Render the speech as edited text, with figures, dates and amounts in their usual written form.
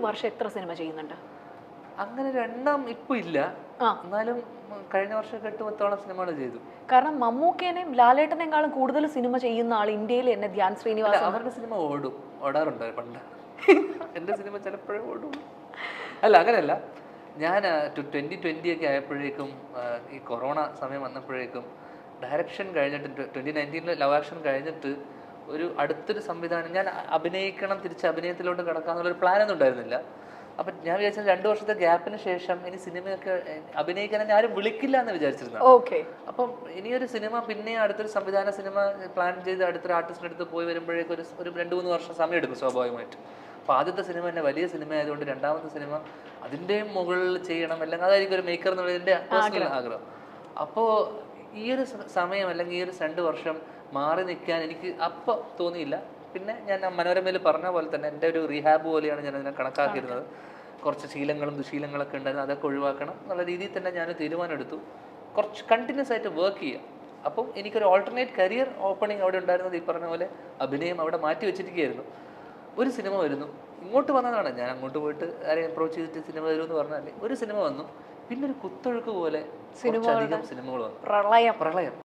വർഷം എത്ര സിനിമ ചെയ്യുന്നുണ്ട്? അങ്ങനെ ഒരു എണ്ണം ഇപ്പൊ ഇല്ല, എന്നാലും കഴിഞ്ഞ വർഷം 8-10 സിനിമകൾ ചെയ്തു. കാരണം മമ്മൂക്കേനെയും ലാലേട്ടനേക്കാളും കൂടുതൽ സിനിമ ചെയ്യുന്ന ആൾ ഇന്ത്യയിൽ തന്നെ ധ്യാൻ ശ്രീനിവാസൻ. അവരുടെ സിനിമ ഓടാറുണ്ട് പണ്ട്. എൻ്റെ സിനിമ ചിലപ്പോഴേ ഓടും. അല്ല, അങ്ങനെയല്ല. ഞാൻ 2020 ഒക്കെ ആയപ്പോഴേക്കും, ഈ കൊറോണ സമയം വന്നപ്പോഴേക്കും, ഡയറക്ഷൻ കഴിഞ്ഞിട്ട് 2019 ലവ് ആക്ഷൻ കഴിഞ്ഞിട്ട് ഒരു അടുത്തൊരു സംവിധാനം ഞാൻ തിരിച്ച് അഭിനയത്തിലോട്ട് കിടക്കാന്നുള്ളൊരു പ്ലാനൊന്നും ഉണ്ടായിരുന്നില്ല. അപ്പം ഞാൻ വിചാരിച്ചത് 2 വർഷത്തെ ഗ്യാപ്പിന് ശേഷം ഇനി സിനിമയൊക്കെ അഭിനയിക്കാൻ ആരും വിളിക്കില്ല എന്ന് വിചാരിച്ചിരുന്നു. അപ്പം ഇനിയൊരു സിനിമ, പിന്നെ അടുത്തൊരു സംവിധാന സിനിമ പ്ലാൻ ചെയ്ത് അടുത്തൊരു ആർട്ടിസ്റ്റിൻ്റെ അടുത്ത് പോയി വരുമ്പോഴേക്കും ഒരു 2-3 വർഷം സമയം എടുക്കും സ്വാഭാവികമായിട്ട്. അപ്പോൾ ആദ്യത്തെ സിനിമ തന്നെ വലിയ സിനിമ ആയതുകൊണ്ട് രണ്ടാമത്തെ സിനിമ അതിൻ്റെയും മുകളിൽ ചെയ്യണം, അല്ലെങ്കിൽ അതായിരിക്കും ഒരു മേക്കർ എന്നുള്ളതിൻ്റെ പേഴ്സണൽ ആഗ്രഹം. അപ്പോൾ ഈ ഒരു സമയം അല്ലെങ്കിൽ ഈ ഒരു 2 വർഷം മാറി നിൽക്കാൻ എനിക്ക് അപ്പോൾ തോന്നിയില്ല. പിന്നെ ഞാൻ മനോരമയിൽ പറഞ്ഞ പോലെ തന്നെ എൻ്റെ ഒരു റീഹാബ് പോലെയാണ് ഞാൻ അതിനെ കണക്കാക്കിയിരുന്നത്. കുറച്ച് ശീലങ്ങളും ദുശീലങ്ങളൊക്കെ ഉണ്ടായിരുന്നു, അതൊക്കെ ഒഴിവാക്കണം എന്നുള്ള രീതിയിൽ തന്നെ ഞാൻ തീരുമാനം എടുത്തു. കുറച്ച് കണ്ടിന്യൂസ് ആയിട്ട് വർക്ക് ചെയ്യുക. അപ്പം എനിക്കൊരു ഓൾട്ടർനേറ്റ് കരിയർ ഓപ്പണിംഗ് അവിടെ ഉണ്ടായിരുന്നത് ഈ പറഞ്ഞ പോലെ അഭിനയം അവിടെ മാറ്റി വെച്ചിരിക്കുകയായിരുന്നു. ഒരു സിനിമ വരുന്നു, ഇങ്ങോട്ട് വന്നതാണ്, ഞാൻ അങ്ങോട്ട് പോയിട്ട് ആരെയും അപ്രോച്ച് ചെയ്തിട്ട് സിനിമ വരുമെന്ന് പറഞ്ഞാൽ ഒരു സിനിമ വന്നു, പിന്നെ ഒരു കുത്തൊഴുക്ക് പോലെ സിനിമകൾ വന്നു. പ്രളയം.